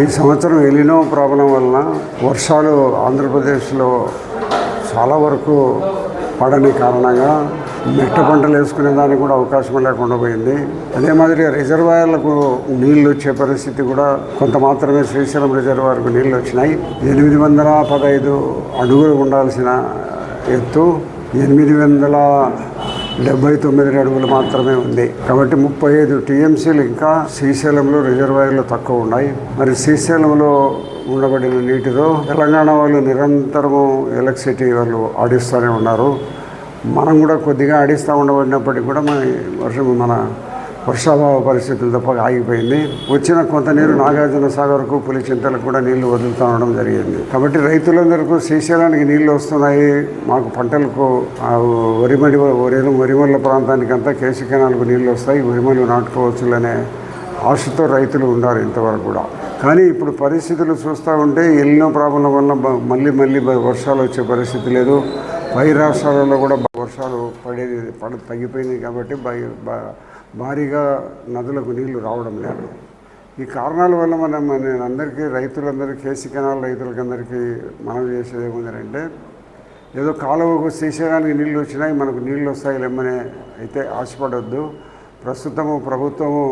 ఈ సంవత్సరం ఎలినో ప్రాబ్లం వలన వర్షాలు ఆంధ్రప్రదేశ్లో చాలా వరకు పడని కారణంగా మెట్ట పంటలు వేసుకునే దానికి కూడా అవకాశం లేకుండా పోయింది. అదే మాదిరిగా రిజర్వాయర్లకు నీళ్లు వచ్చే పరిస్థితి కూడా కొంత మాత్రమే శ్రీశైలం రిజర్వాయర్కు నీళ్లు వచ్చినాయి. 815 అడుగులు ఉండాల్సిన ఎత్తు 879 అడుగులు మాత్రమే ఉంది. కాబట్టి 35 టీఎంసీలు ఇంకా శ్రీశైలంలో రిజర్వాయర్లు తక్కువ ఉన్నాయి. మరి శ్రీశైలంలో ఉండబడిన నీటితో తెలంగాణ వాళ్ళు నిరంతరము ఎలక్ట్రిసిటీ వాళ్ళు ఆడిస్తూనే ఉన్నారు. మనం కూడా కొద్దిగా ఆడిస్తూ ఉండబడినప్పటికీ కూడా మన వర్షాభావ పరిస్థితులు తప్ప ఆగిపోయింది. వచ్చిన కొంత నీరు నాగార్జున సాగర్కు పులిచింతలకు కూడా నీళ్లు వదులుతూ ఉండడం జరిగింది. కాబట్టి రైతులందరికీ శ్రీశైలానికి నీళ్లు వస్తున్నాయి, మాకు పంటలకు వరిమల్ల ప్రాంతానికంతా కేసీ కెనాల్కు నీళ్లు వస్తాయి, వరిమల్లు నాటుకోవచ్చులనే ఆశతో రైతులు ఉన్నారు ఇంతవరకు కూడా. కానీ ఇప్పుడు పరిస్థితులు చూస్తూ ఉంటే ఎల్నినో ప్రాబ్లం వల్ల మళ్ళీ వర్షాలు వచ్చే పరిస్థితి లేదు. పై రాష్ట్రాలలో కూడా వర్షాలు తగ్గిపోయింది. కాబట్టి భారీగా నదులకు నీళ్లు రావడం లేదు. ఈ కారణాల వల్ల నేను అందరికీ రైతులందరికీ కేసీ కెనాల్ రైతులకందరికీ మనం చేసేది ఏముందంటే, ఏదో కాలువకు శ్రీశైలానికి నీళ్ళు వచ్చినాయి మనకు నీళ్ళు వస్తాయి లేమని అయితే ఆశపడవద్దు. ప్రస్తుతము ప్రభుత్వము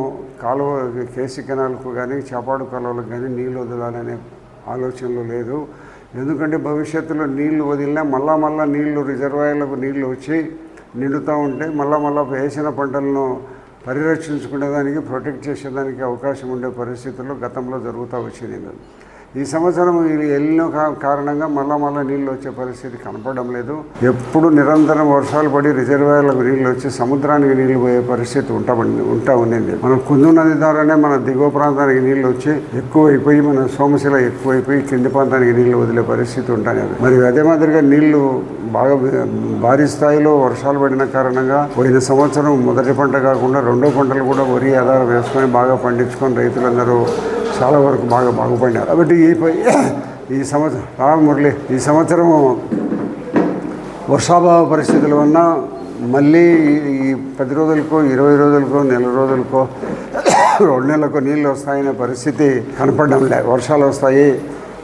కాలువ కేసీ కెనాల్కు కానీ చేపాడు కాలువలకు కానీ నీళ్ళు వదలాలనే ఆలోచనలు లేదు. ఎందుకంటే భవిష్యత్తులో నీళ్లు వదిలినా మళ్ళా నీళ్లు రిజర్వాయర్లకు నీళ్లు వచ్చి నిండుతూ ఉంటే మళ్ళా వేసిన పంటలను పరిరక్షించుకునేదానికి ప్రొటెక్ట్ చేసేదానికి అవకాశం ఉండే పరిస్థితుల్లో గతంలో జరుగుతూ వచ్చింది. ఈ సంవత్సరం ఎల్నినో కారణంగా మళ్ళా నీళ్ళు వచ్చే పరిస్థితి కనపడడం లేదు. ఎప్పుడు నిరంతరం వర్షాలు పడి రిజర్వాయర్లకు నీళ్ళు వచ్చి సముద్రానికి నీళ్లు పోయే పరిస్థితి ఉంటా ఉండింది. మన కుందు నది ద్వారానే మన దిగువ ప్రాంతానికి నీళ్ళు వచ్చి ఎక్కువైపోయి మన సోమశిల ఎక్కువైపోయి కింది ప్రాంతానికి నీళ్లు వదిలే పరిస్థితి ఉంటాయి. మరి అదే మాదిరిగా నీళ్లు బాగా భారీ స్థాయిలో వర్షాలు పడిన కారణంగా పోయిన సంవత్సరం మొదటి పంట కాకుండా రెండో పంటలు కూడా వరి ఆధారం వేసుకొని బాగా పండించుకొని రైతులందరూ చాలా వరకు బాగా బాగుపడినారు. కాబట్టి ఈ సంవత్సరము వర్షాభావ పరిస్థితుల వలన మళ్ళీ ఈ 10 రోజులకో 20 రోజులకో నెల రోజులకో 2 నెలలకో నీళ్ళు వస్తాయనే పరిస్థితి కనపడడం లేదు. వర్షాలు వస్తాయి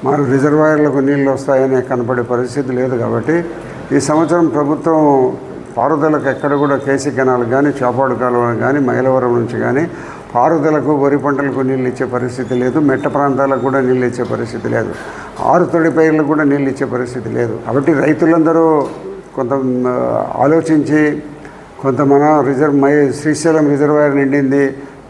మరి రిజర్వాయర్లకు నీళ్ళు వస్తాయనే కనపడే పరిస్థితి లేదు. కాబట్టి ఈ సంవత్సరం ప్రభుత్వం పారుదలకు ఎక్కడ కూడా కేసీ కెనాల్ కానీ చేపాడు కాలువ కానీ మైలవరం నుంచి కానీ పారుదలకు వరి పంటలకు నీళ్ళు ఇచ్చే పరిస్థితి లేదు. మెట్ట ప్రాంతాలకు కూడా నీళ్ళు ఇచ్చే పరిస్థితి లేదు. ఆరుతడి పైర్లకు కూడా నీళ్ళు ఇచ్చే పరిస్థితి లేదు. కాబట్టి రైతులందరూ కొంత ఆలోచించి కొంత మన శ్రీశైలం రిజర్వాయర్ నిండింది,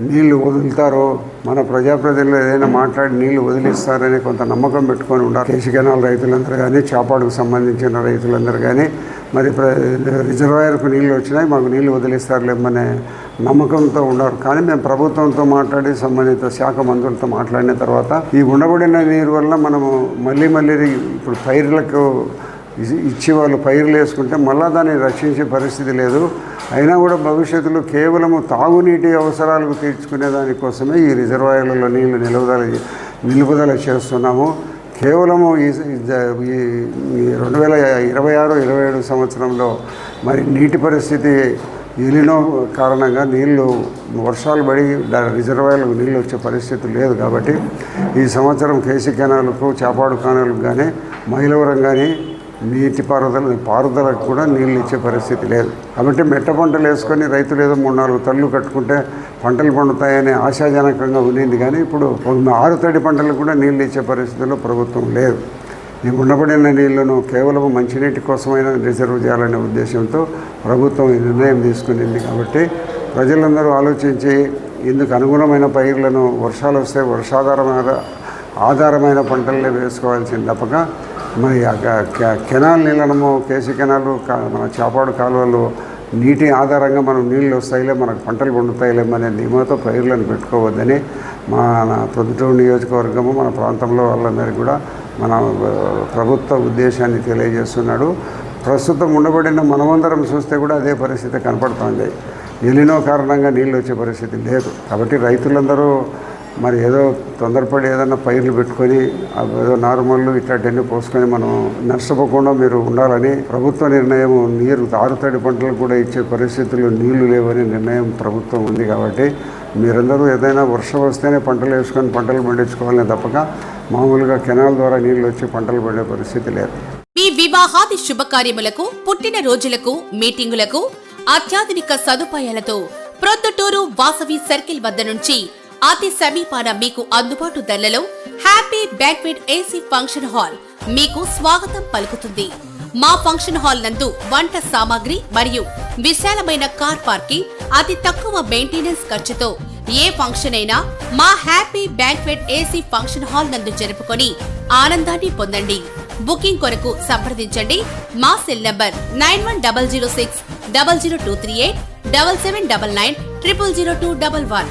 నీళ్లు వదులుతారో మన ప్రజాప్రతినిధులు ఏదైనా మాట్లాడి నీళ్లు వదిలిస్తారని కొంత నమ్మకం పెట్టుకొని ఉండాలి. కేసీ కెనాల్ రైతులందరూ కానీ చేపాడుకు సంబంధించిన రైతులందరూ కానీ మరి రిజర్వాయర్కు నీళ్ళు వచ్చినాయి మాకు నీళ్లు వదిలిస్తారులేమనే నమ్మకంతో ఉన్నారు. కానీ మేము ప్రభుత్వంతో మాట్లాడి సంబంధిత శాఖ మంత్రులతో మాట్లాడిన తర్వాత ఈ ఉండబడిన నీరు వల్ల మనము మళ్ళీ ఇప్పుడు పైర్లకు ఇచ్చి వాళ్ళు పైర్లు వేసుకుంటే మళ్ళీ దాన్ని రక్షించే పరిస్థితి లేదు. అయినా కూడా భవిష్యత్తులో కేవలము తాగునీటి అవసరాలకు తీర్చుకునే దానికోసమే ఈ రిజర్వాయర్లలో నీళ్లు నిలుపుదల చేస్తున్నాము. కేవలము ఈ 2026-27 సంవత్సరంలో మరి నీటి పరిస్థితి ఎలినో కారణంగా వర్షాలు పడి రిజర్వాయర్లకు నీళ్ళు వచ్చే పరిస్థితి లేదు. కాబట్టి ఈ సంవత్సరం కేసీ కెనాల్కు చేపాడు కాలువలకు కానీ మైలవరం కానీ నీటి పారుదలకు కూడా నీళ్ళు ఇచ్చే పరిస్థితి లేదు. కాబట్టి మెట్ట పంటలు వేసుకొని రైతులు ఏదో 3-4 తళ్ళు కట్టుకుంటే పంటలు పండుతాయనే ఆశాజనకంగా ఉండింది. కానీ ఇప్పుడు 6 తడి పంటలకు కూడా నీళ్ళు ఇచ్చే పరిస్థితిలో ప్రభుత్వం లేదు. ఈ ఉండబడిన నీళ్లను కేవలం మంచినీటి కోసమైనా రిజర్వ్ చేయాలనే ఉద్దేశంతో ప్రభుత్వం ఈ నిర్ణయం తీసుకునింది. కాబట్టి ప్రజలందరూ ఆలోచించి ఇందుకు అనుగుణమైన పైర్లను వర్షాలు వస్తే ఆధారమైన పంటలనే వేసుకోవాల్సింది తప్పక మరి కెనాల్ నీళ్ళను కేసీ కెనాలు మన చేపాడు కాలువలు నీటి ఆధారంగా మనం నీళ్ళు వస్తాయిలే మనకు పంటలు పండుతాయిలేమనే ధీమాతో పైర్లను పెట్టుకోవద్దని మన ప్రొద్దుటూరు నియోజకవర్గము మన ప్రాంతంలో వాళ్ళందరికీ కూడా మన ప్రభుత్వ ఉద్దేశాన్ని తెలియజేస్తున్నాడు. ప్రస్తుతం ఉండబడిన మనమందరం చూస్తే కూడా అదే పరిస్థితి కనపడుతుంది. ఎలినో కారణంగా నీళ్ళు వచ్చే పరిస్థితి లేదు. కాబట్టి రైతులందరూ మరి ఏదో తొందరపడి ఏదైనా పైర్లు పెట్టుకొని ఏదో నార్మల్ ఇట్లాంటివన్నీ పోసుకొని మనం నష్టపోకుండా మీరు ఉండాలని ప్రభుత్వ నిర్ణయం. నీరు ఆరుతడి పంటలు కూడా ఇచ్చే పరిస్థితుల్లో నీళ్లు లేవని నిర్ణయం ప్రభుత్వం ఉంది కాబట్టి మీరందరూ ఏదైనా వర్షం వస్తేనే పంటలు వేసుకొని పంటలు పండించుకోవాలని తప్పక మామూలుగా కెనాల్ ద్వారా నీళ్లు వచ్చి పంటలు పండే పరిస్థితి లేదు. మీ వివాహాది శుభకార్యములకు, పుట్టిన రోజులకు, మీటింగులకు అత్యాధునిక సదుపాయాలతో ప్రొద్దుటూరు వాసవి సర్కిల్ వద్ద నుంచి అతి సమీపాన మీకు అందుబాటు ధరలలో happy banquet AC function hall మీకు స్వాగతం పలుకుతుంది. మా ఫంక్షన్ హాల్ నందు వంట సామాగ్రి మరియు విశాలమైన కార్ పార్కింగ్, అతి తక్కువ మెయింటెనెన్స్ ఖర్చుతో ఏ ఫంక్షన్ అయినా మా happy banquet AC function hall నందు జరుపుకొని ఆనందాన్ని పొందండి. బుకింగ్ కొరకు సంప్రదించండి. మా సెల్ నంబర్ 9100600238 7799 000211.